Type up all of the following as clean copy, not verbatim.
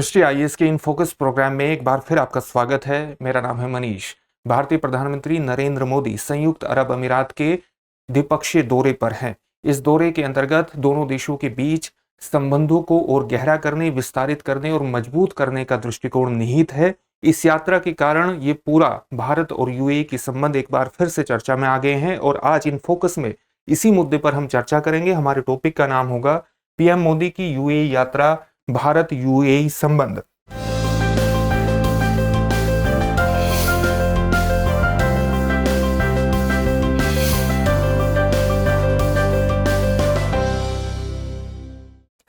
दृष्टि आईएएस के in focus programme में एक बार फिर आपका स्वागत है। मेरा नाम है मनीष। भारतीय प्रधानमंत्री नरेंद्र मोदी संयुक्त अरब अमीरात के द्विपक्षीय दौरे पर हैं। इस दौरे के अंतर्गत दोनों देशों के बीच संबंधों को और गहरा करने, विस्तारित करने और मजबूत करने का दृष्टिकोण निहित है। इस यात्रा के कारण ये पूरा भारत और यूएई के संबंध एक बार फिर से चर्चा में आ गए हैं और आज इन फोकस में इसी मुद्दे पर हम चर्चा करेंगे। हमारे टॉपिक का नाम होगा पीएम मोदी की यूएई यात्रा, भारत यूएई संबंध।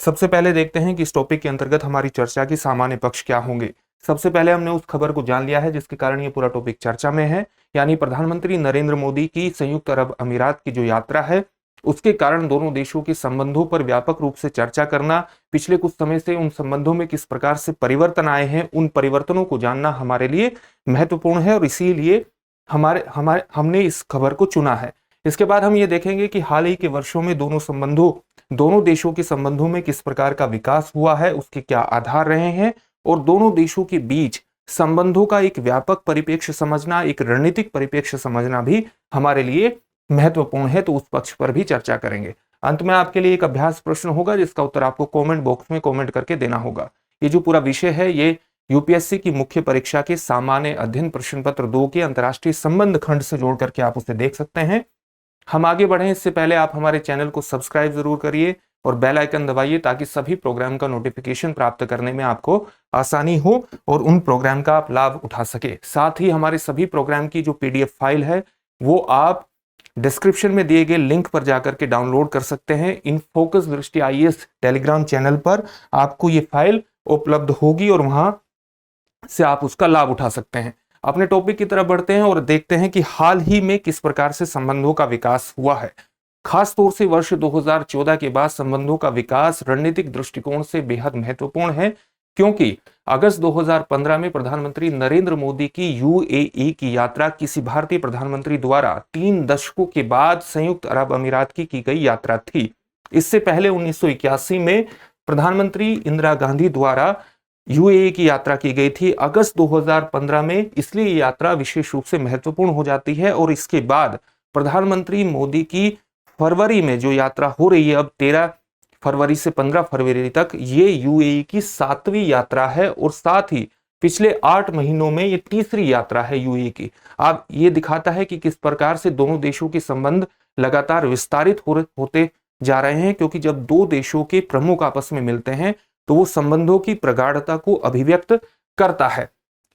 सबसे पहले देखते हैं कि इस टॉपिक के अंतर्गत हमारी चर्चा के सामान्य पक्ष क्या होंगे। सबसे पहले हमने उस खबर को जान लिया है जिसके कारण ये पूरा टॉपिक चर्चा में है, यानी प्रधानमंत्री नरेंद्र मोदी की संयुक्त अरब अमीरात की जो यात्रा है उसके कारण दोनों देशों के संबंधों पर व्यापक रूप से चर्चा करना, पिछले कुछ समय से उन संबंधों में किस प्रकार से परिवर्तन आए हैं, उन परिवर्तनों को जानना हमारे लिए महत्वपूर्ण है और इसीलिए हमने इस खबर को चुना है। इसके बाद हम ये देखेंगे कि हाल ही के वर्षों में दोनों देशों के संबंधों में किस प्रकार का विकास हुआ है, उसके क्या आधार रहे हैं और दोनों देशों के बीच संबंधों का एक व्यापक परिप्रेक्ष्य समझना, एक रणनीतिक परिप्रेक्ष्य समझना भी हमारे लिए महत्वपूर्ण है, तो उस पक्ष पर भी चर्चा करेंगे। अंत में आपके लिए एक अभ्यास प्रश्न होगा जिसका उत्तर आपको कमेंट बॉक्स में कमेंट करके देना होगा। ये जो पूरा विषय है ये यूपीएससी की मुख्य परीक्षा के सामान्य अध्ययन प्रश्न पत्र 2 के अंतर्राष्ट्रीय संबंध खंड से जोड़ करके आप उसे देख सकते हैं। हम आगे बढ़े इससे पहले आप हमारे चैनल को सब्सक्राइब जरूर करिए और बेल आइकन दबाइए ताकि सभी प्रोग्राम का नोटिफिकेशन प्राप्त करने में आपको आसानी हो और उन प्रोग्राम का आप लाभ उठा सके। साथ ही हमारे सभी प्रोग्राम की जो पीडीएफ फाइल है वो आप डिस्क्रिप्शन में दिए गए लिंक पर जाकर के डाउनलोड कर सकते हैं। इन फोकस दृष्टि आईएएस टेलीग्राम चैनल पर आपको ये फाइल उपलब्ध होगी और वहां से आप उसका लाभ उठा सकते हैं। अपने टॉपिक की तरफ बढ़ते हैं और देखते हैं कि हाल ही में किस प्रकार से संबंधों का विकास हुआ है। खास तौर से वर्ष 2014 के बाद संबंधों का विकास रणनीतिक दृष्टिकोण से बेहद महत्वपूर्ण है, क्योंकि अगस्त 2015 में प्रधानमंत्री नरेंद्र मोदी की यूएई की यात्रा किसी भारतीय प्रधानमंत्री द्वारा 3 दशकों के बाद संयुक्त अरब अमीरात की गई यात्रा थी। इससे पहले 1981 में प्रधानमंत्री इंदिरा गांधी द्वारा यूएई की यात्रा की गई थी। अगस्त 2015 में इसलिए यात्रा विशेष रूप से महत्वपूर्ण हो जाती है और इसके बाद प्रधानमंत्री मोदी की फरवरी में जो यात्रा हो रही है, अब 13 फरवरी से 15 फरवरी तक, ये यूएई की 7वीं यात्रा है और साथ ही पिछले 8 महीनों में ये तीसरी यात्रा है यूएई की। अब ये दिखाता है कि किस प्रकार से दोनों देशों के संबंध लगातार विस्तारित होते जा रहे हैं, क्योंकि जब दो देशों के प्रमुख आपस में मिलते हैं तो वो संबंधों की प्रगाढ़ता को अभिव्यक्त करता है।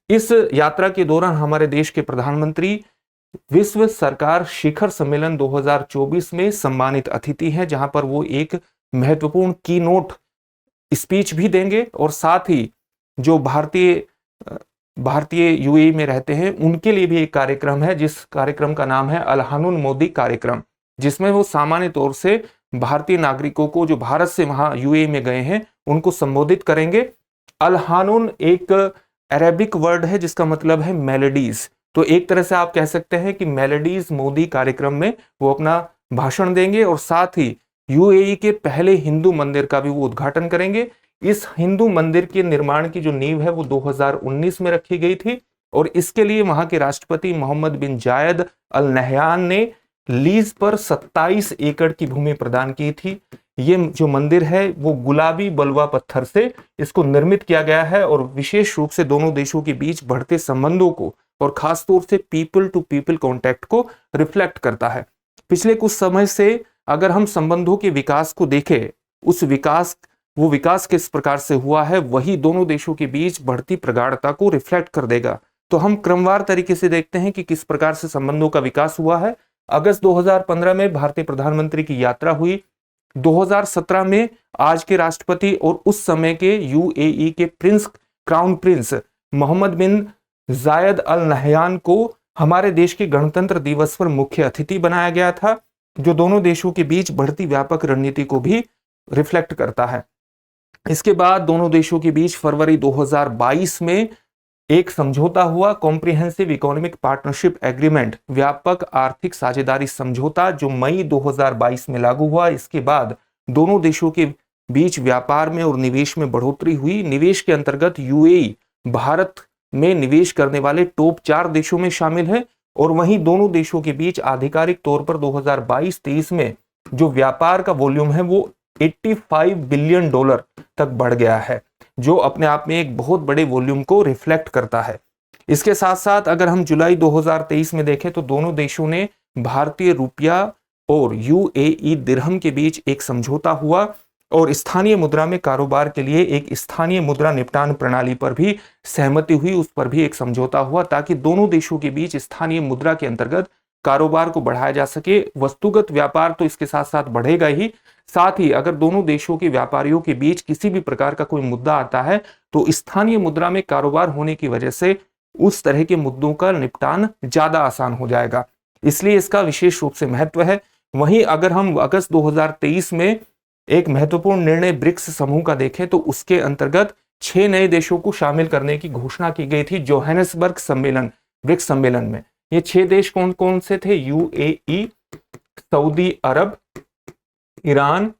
इस यात्रा के दौरान हमारे देश के प्रधानमंत्री विश्व सरकार शिखर सम्मेलन 2024 में सम्मानित अतिथि हैं, जहां पर वो एक महत्वपूर्ण की नोट स्पीच भी देंगे और साथ ही जो भारतीय यूएई में रहते हैं उनके लिए भी एक कार्यक्रम है, जिस कार्यक्रम का नाम है अल हानून मोदी कार्यक्रम, जिसमें वो सामान्य तौर से भारतीय नागरिकों को जो भारत से वहां यूएई में गए हैं उनको संबोधित करेंगे। अल हानून एक अरेबिक वर्ड है जिसका मतलब है मेलोडीज, तो एक तरह से आप कह सकते हैं कि मेलोडीज मोदी कार्यक्रम में वो अपना भाषण देंगे और साथ ही यूएई के पहले हिंदू मंदिर का भी वो उद्घाटन करेंगे। इस हिंदू मंदिर के निर्माण की जो नींव है वो 2019 में रखी गई थी और इसके लिए वहां के राष्ट्रपति मोहम्मद बिन जायद अल नहयान ने लीज पर 27 एकड़ की भूमि प्रदान की थी। ये जो मंदिर है वो गुलाबी बलुआ पत्थर से इसको निर्मित किया गया है और विशेष रूप से दोनों देशों के बीच बढ़ते संबंधों को और खासतौर से पीपल टू पीपल कॉन्टैक्ट को रिफ्लेक्ट करता है। पिछले कुछ समय से अगर हम संबंधों के विकास को देखें, वो विकास किस प्रकार से हुआ है वही दोनों देशों के बीच बढ़ती प्रगाढ़ता को रिफ्लेक्ट कर देगा। तो हम क्रमवार तरीके से देखते हैं कि किस प्रकार से संबंधों का विकास हुआ है। अगस्त 2015 में भारतीय प्रधानमंत्री की यात्रा हुई। 2017 में आज के राष्ट्रपति और उस समय के यूएई के क्राउन प्रिंस मोहम्मद बिन जायद अल नहयान को हमारे देश के गणतंत्र दिवस पर मुख्य अतिथि बनाया गया था, जो दोनों देशों के बीच बढ़ती व्यापक रणनीति को भी रिफ्लेक्ट करता है। इसके बाद दोनों देशों के बीच फरवरी 2022 में एक समझौता हुआ, कॉम्प्रिहेंसिव इकोनॉमिक पार्टनरशिप एग्रीमेंट, व्यापक आर्थिक साझेदारी समझौता, जो मई 2022 में लागू हुआ। इसके बाद दोनों देशों के बीच व्यापार में और निवेश में बढ़ोतरी हुई। निवेश के अंतर्गत यूएई भारत में निवेश करने वाले टॉप 4 देशों में शामिल है और वहीं दोनों देशों के बीच आधिकारिक तौर पर 2022-23 में जो व्यापार का वॉल्यूम है वो 85 बिलियन डॉलर तक बढ़ गया है, जो अपने आप में एक बहुत बड़े वॉल्यूम को रिफ्लेक्ट करता है। इसके साथ साथ अगर हम जुलाई 2023 में देखें तो दोनों देशों ने भारतीय रुपया और यूएई दिरहम के बीच एक समझौता हुआ और स्थानीय मुद्रा में कारोबार के लिए एक स्थानीय मुद्रा निपटान प्रणाली पर भी सहमति हुई, उस पर भी एक समझौता हुआ ताकि दोनों देशों के बीच स्थानीय मुद्रा के अंतर्गत कारोबार को बढ़ाया जा सके। वस्तुगत व्यापार तो इसके साथ साथ बढ़ेगा ही, साथ ही अगर दोनों देशों के व्यापारियों के बीच किसी भी प्रकार का कोई मुद्दा आता है तो स्थानीय मुद्रा में कारोबार होने की वजह से उस तरह के मुद्दों का निपटान ज्यादा आसान हो जाएगा, इसलिए इसका विशेष रूप से महत्व है। वहीं अगर हम अगस्त 2023 में एक महत्वपूर्ण निर्णय ब्रिक्स समूह का देखें तो उसके अंतर्गत 6 नए देशों को शामिल करने की घोषणा की गई थी जोहानिसबर्ग सम्मेलन, ब्रिक्स सम्मेलन में। ये 6 देश कौन कौन से थे? यूएई, सऊदी अरब, ईरान,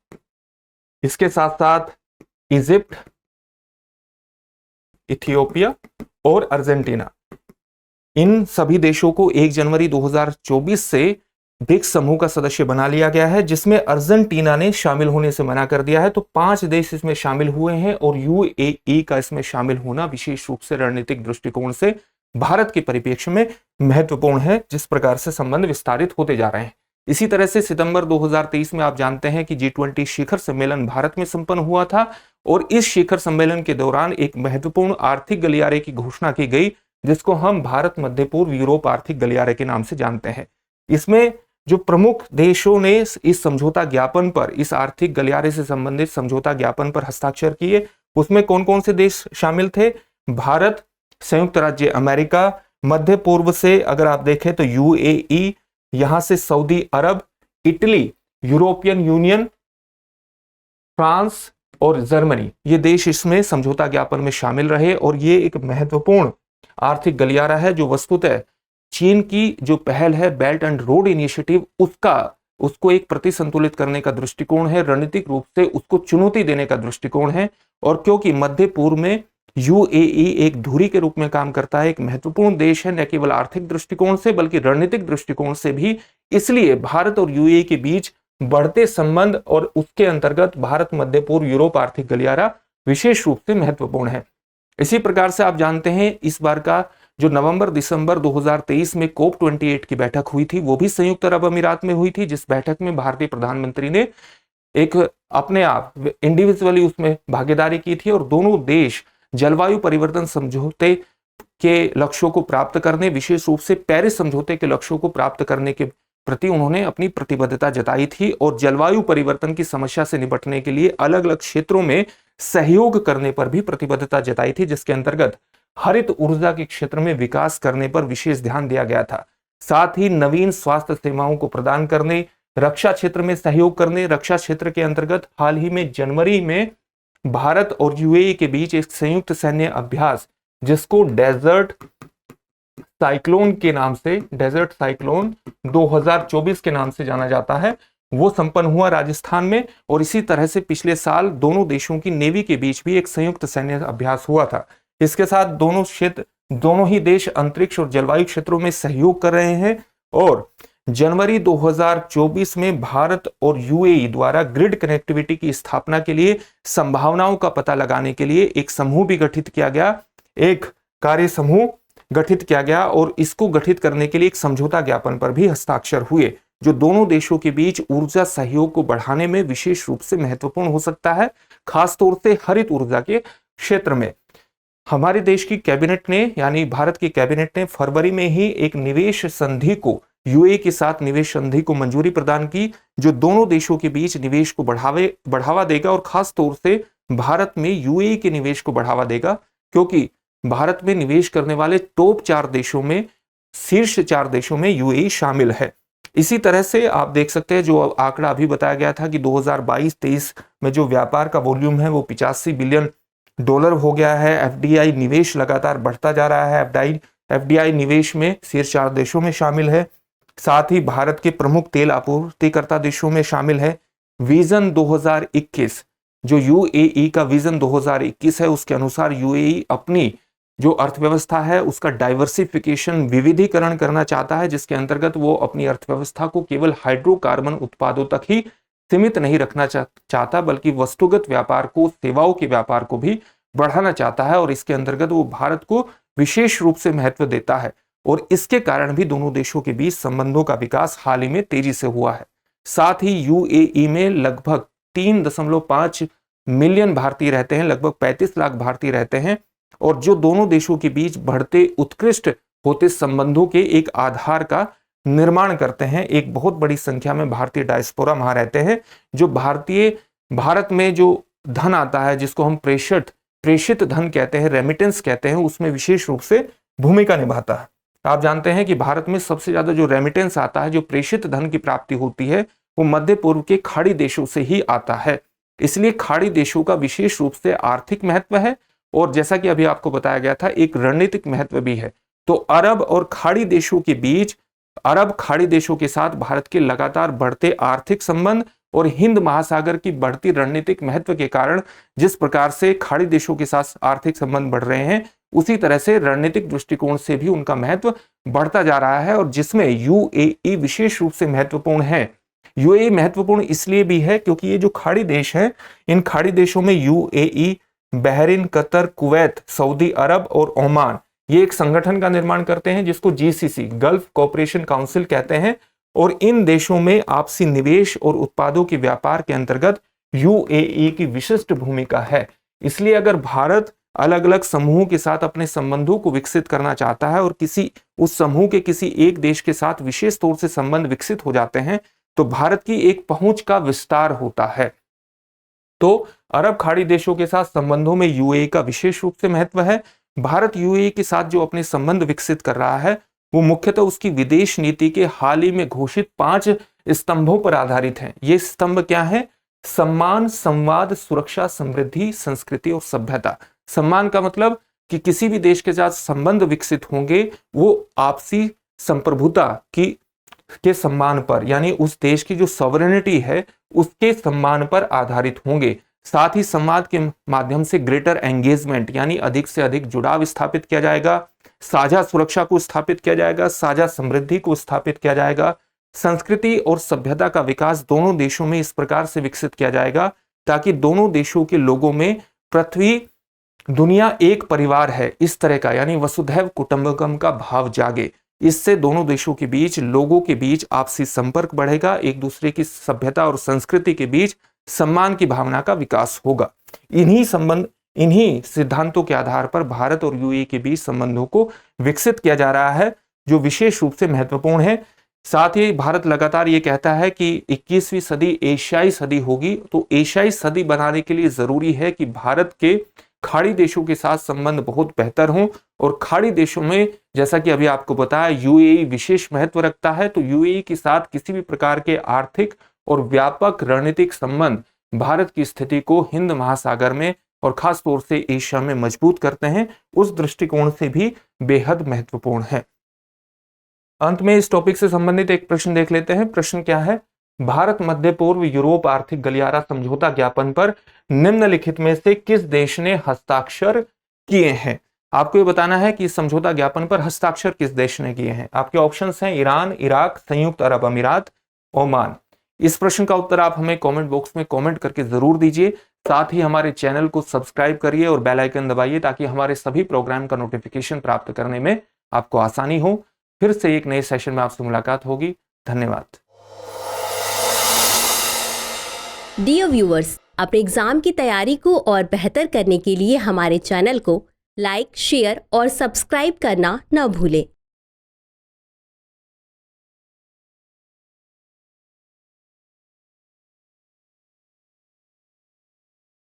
इसके साथ साथ इजिप्ट, इथियोपिया और अर्जेंटीना। इन सभी देशों को 1 जनवरी 2024 से ब्रिक्स समूह का सदस्य बना लिया गया है, जिसमें अर्जेंटीना ने शामिल होने से मना कर दिया है। तो 5 देश इसमें शामिल हुए हैं और यूएई का इसमें शामिल होना विशेष रूप से रणनीतिक दृष्टिकोण से भारत के परिप्रेक्ष्य में महत्वपूर्ण है, जिस प्रकार से संबंध विस्तारित होते जा रहे हैं। इसी तरह से सितंबर 2023 में आप जानते हैं कि G20 शिखर सम्मेलन भारत में संपन्न हुआ था और इस शिखर सम्मेलन के दौरान एक महत्वपूर्ण आर्थिक गलियारे की घोषणा की गई, जिसको हम भारत मध्य पूर्व यूरोप आर्थिक गलियारे के नाम से जानते हैं। इसमें जो प्रमुख देशों ने इस समझौता ज्ञापन पर, इस आर्थिक गलियारे से संबंधित समझौता ज्ञापन पर हस्ताक्षर किए, उसमें कौन कौन से देश शामिल थे? भारत, संयुक्त राज्य अमेरिका, मध्य पूर्व से अगर आप देखें तो यूएई, यहां से सऊदी अरब, इटली, यूरोपियन यूनियन, फ्रांस और जर्मनी, ये देश इसमें समझौता ज्ञापन में शामिल रहे। और ये एक महत्वपूर्ण आर्थिक गलियारा है जो वस्तुतः चीन की जो पहल है बेल्ट एंड रोड इनिशिएटिव, उसको एक प्रतिसंतुलित करने का दृष्टिकोण है, रणनीतिक रूप से उसको चुनौती देने का दृष्टिकोण है। और क्योंकि मध्य पूर्व में यूएई एक धुरी के रूप में काम करता है, एक महत्वपूर्ण देश है, न केवल आर्थिक दृष्टिकोण से बल्कि रणनीतिक दृष्टिकोण से भी, इसलिए भारत और यूएई के बीच बढ़ते संबंध और उसके अंतर्गत भारत मध्य पूर्व यूरोप आर्थिक गलियारा विशेष रूप से महत्वपूर्ण है। इसी प्रकार से आप जानते हैं इस बार का जो नवंबर-दिसंबर 2023 में COP28 की बैठक हुई थी, वो भी संयुक्त अरब अमीरात में हुई थी, जिस बैठक में भारतीय प्रधानमंत्री ने एक अपने आप इंडिविजुअली उसमें भागीदारी की थी और दोनों देश जलवायु परिवर्तन समझौते के लक्ष्यों को प्राप्त करने, विशेष रूप से पेरिस समझौते के लक्ष्यों को प्राप्त करने के प्रति उन्होंने अपनी प्रतिबद्धता जताई थी और जलवायु परिवर्तन की समस्या से निपटने के लिए अलग अलग क्षेत्रों में सहयोग करने पर भी प्रतिबद्धता जताई थी, जिसके अंतर्गत हरित ऊर्जा के क्षेत्र में विकास करने पर विशेष ध्यान दिया गया था। साथ ही नवीन स्वास्थ्य सेवाओं को प्रदान करने, रक्षा क्षेत्र में सहयोग करने, रक्षा क्षेत्र के अंतर्गत हाल ही में जनवरी में भारत और यूएई के बीच एक संयुक्त सैन्य अभ्यास, जिसको डेजर्ट साइक्लोन के नाम से, डेजर्ट साइक्लोन 2024 के नाम से जाना जाता है, वो संपन्न हुआ राजस्थान में। और इसी तरह से पिछले साल दोनों देशों की नेवी के बीच भी एक संयुक्त सैन्य अभ्यास हुआ था। इसके साथ दोनों ही देश अंतरिक्ष और जलवायु क्षेत्रों में सहयोग कर रहे हैं और जनवरी 2024 में भारत और यूएई द्वारा ग्रिड कनेक्टिविटी की स्थापना के लिए संभावनाओं का पता लगाने के लिए एक समूह भी गठित किया गया, एक कार्य समूह गठित किया गया और इसको गठित करने के लिए एक समझौता ज्ञापन पर भी हस्ताक्षर हुए, जो दोनों देशों के बीच ऊर्जा सहयोग को बढ़ाने में विशेष रूप से महत्वपूर्ण हो सकता है, खासतौर से हरित ऊर्जा के क्षेत्र में। हमारे देश की कैबिनेट ने, यानी भारत की कैबिनेट ने फरवरी में ही एक निवेश संधि को, यूएई के साथ निवेश संधि को मंजूरी प्रदान की, जो दोनों देशों के बीच निवेश को बढ़ावा देगा और खास तौर से भारत में यूएई के निवेश को बढ़ावा देगा, क्योंकि भारत में निवेश करने वाले टॉप 4 देशों में, शीर्ष 4 देशों में यूएई शामिल है। इसी तरह से आप देख सकते हैं जो आंकड़ा अभी बताया गया था कि 2022-23 में जो व्यापार का वॉल्यूम है वो 85 बिलियन डॉलर हो गया है। एफडीआई निवेश लगातार बढ़ता जा रहा है। एफडीआई निवेश में शीर्ष 4 देशों में शामिल है, साथ ही भारत के प्रमुख तेल आपूर्तिकर्ता देशों में शामिल है। विजन 2021 जो यूएई का विजन 2021 है उसके अनुसार यूएई अपनी जो अर्थव्यवस्था है उसका डाइवर्सिफिकेशन, विविधीकरण करना चाहता है, जिसके अंतर्गत वो अपनी अर्थव्यवस्था को केवल हाइड्रोकार्बन उत्पादों तक ही सीमित नहीं रखना चाहता, बल्कि वस्तुगत व्यापार को, सेवाओं के व्यापार को भी बढ़ाना चाहता है। और इसके अंतर्गत वो भारत को विशेष रूप से महत्व देता है और इसके कारण भी दोनों देशों के बीच संबंधों का विकास हाल ही में तेजी से हुआ है। साथ ही यूएई में लगभग 3.5 मिलियन भारतीय रहते हैं, लगभग 35 लाख भारतीय रहते हैं, और जो दोनों देशों के बीच बढ़ते उत्कृष्ट होते संबंधों के एक आधार का निर्माण करते हैं। एक बहुत बड़ी संख्या में भारतीय डायस्पोरा वहां रहते हैं, जो भारत में जो धन आता है, जिसको हम प्रेषित धन कहते हैं, रेमिटेंस कहते हैं, उसमें विशेष रूप से भूमिका निभाता है। आप जानते हैं कि भारत में सबसे ज्यादा जो रेमिटेंस आता है, जो प्रेषित धन की प्राप्ति होती है, वो मध्य पूर्व के खाड़ी देशों से ही आता है। इसलिए खाड़ी देशों का विशेष रूप से आर्थिक महत्व है और जैसा कि अभी आपको बताया गया था, एक रणनीतिक महत्व भी है। तो अरब और खाड़ी देशों के बीच, अरब खाड़ी देशों के साथ भारत के लगातार बढ़ते आर्थिक संबंध और हिंद महासागर की बढ़ती रणनीतिक महत्व के कारण जिस प्रकार से खाड़ी देशों के साथ आर्थिक संबंध बढ़ रहे हैं, उसी तरह से रणनीतिक दृष्टिकोण से भी उनका महत्व बढ़ता जा रहा है, और जिसमें यूएई विशेष रूप से महत्वपूर्ण है। यूएई महत्वपूर्ण इसलिए भी है क्योंकि ये जो खाड़ी देश हैं, इन खाड़ी देशों में UAE, Bahrain, Qatar, Kuwait, Saudi Arab और ओमान, ये एक संगठन का निर्माण करते हैं जिसको जीसीसी, गल्फ कोऑपरेशन काउंसिल कहते हैं। और इन देशों में आपसी निवेश और उत्पादों के व्यापार के अंतर्गत यूएई की विशिष्ट भूमिका है। इसलिए अगर भारत अलग अलग समूहों के साथ अपने संबंधों को विकसित करना चाहता है और उस समूह के किसी एक देश के साथ विशेष तौर से संबंध विकसित हो जाते हैं, तो भारत की एक पहुंच का विस्तार होता है। तो अरब खाड़ी देशों के साथ संबंधों में यूएई का विशेष रूप से महत्व है। भारत यूएई के साथ जो अपने संबंध विकसित कर रहा है, वो मुख्यतः उसकी विदेश नीति के हाल ही में घोषित 5 स्तंभों पर आधारित हैं। ये स्तंभ क्या है? सम्मान, संवाद, सुरक्षा, समृद्धि, संस्कृति और सभ्यता। सम्मान का मतलब कि किसी भी देश के साथ संबंध विकसित होंगे वो आपसी संप्रभुता के सम्मान पर, यानी उस देश की जो सॉवरेनिटी है उसके सम्मान पर आधारित होंगे। साथ ही संवाद के माध्यम से ग्रेटर एंगेजमेंट, यानी अधिक से अधिक जुड़ाव स्थापित किया जाएगा। साझा सुरक्षा को स्थापित किया जाएगा, साझा समृद्धि को स्थापित किया जाएगा। संस्कृति और सभ्यता का विकास दोनों देशों में इस प्रकार से विकसित किया जाएगा ताकि दोनों देशों के लोगों में पृथ्वी, दुनिया एक परिवार है इस तरह का, यानी वसुधैव कुटुंबकम का भाव जागे। इससे दोनों देशों के बीच, लोगों के बीच आपसी संपर्क बढ़ेगा, एक दूसरे की सभ्यता और संस्कृति के बीच सम्मान की भावना का विकास होगा। इन्हीं सिद्धांतों के आधार पर भारत और यूएई के बीच संबंधों को विकसित किया जा रहा है, जो विशेष रूप से महत्वपूर्ण है। साथ ही भारत लगातार ये कहता है कि 21वीं सदी एशियाई सदी होगी, तो एशियाई सदी बनाने के लिए जरूरी है कि भारत के खाड़ी देशों के साथ संबंध बहुत बेहतर हों। और खाड़ी देशों में, जैसा कि अभी आपको बताया, यूएई विशेष महत्व रखता है, तो यूएई के साथ किसी भी प्रकार के आर्थिक और व्यापक रणनीतिक संबंध भारत की स्थिति को हिंद महासागर में और खास तौर से एशिया में मजबूत करते हैं। उस दृष्टिकोण से भी बेहद महत्वपूर्ण है। अंत में इस टॉपिक से संबंधित एक प्रश्न देख लेते हैं। प्रश्न क्या है? भारत मध्य पूर्व यूरोप आर्थिक गलियारा समझौता ज्ञापन पर निम्नलिखित में से किस देश ने हस्ताक्षर किए हैं? आपको ये बताना है कि इस समझौता ज्ञापन पर हस्ताक्षर किस देश ने किए हैं। आपके ऑप्शंस हैं ईरान, इराक, संयुक्त अरब अमीरात, ओमान। इस प्रश्न का उत्तर आप हमें कमेंट बॉक्स में कमेंट करके जरूर दीजिए। साथ ही हमारे चैनल को सब्सक्राइब करिए और बेल आइकन दबाइए ताकि हमारे सभी प्रोग्राम का नोटिफिकेशन प्राप्त करने में आपको आसानी हो। फिर से एक नए सेशन में आपसे मुलाकात होगी। धन्यवाद। डियर व्यूअर्स, अपने एग्जाम की तैयारी को और बेहतर करने के लिए हमारे चैनल को लाइक, शेयर और सब्सक्राइब करना न भूलें।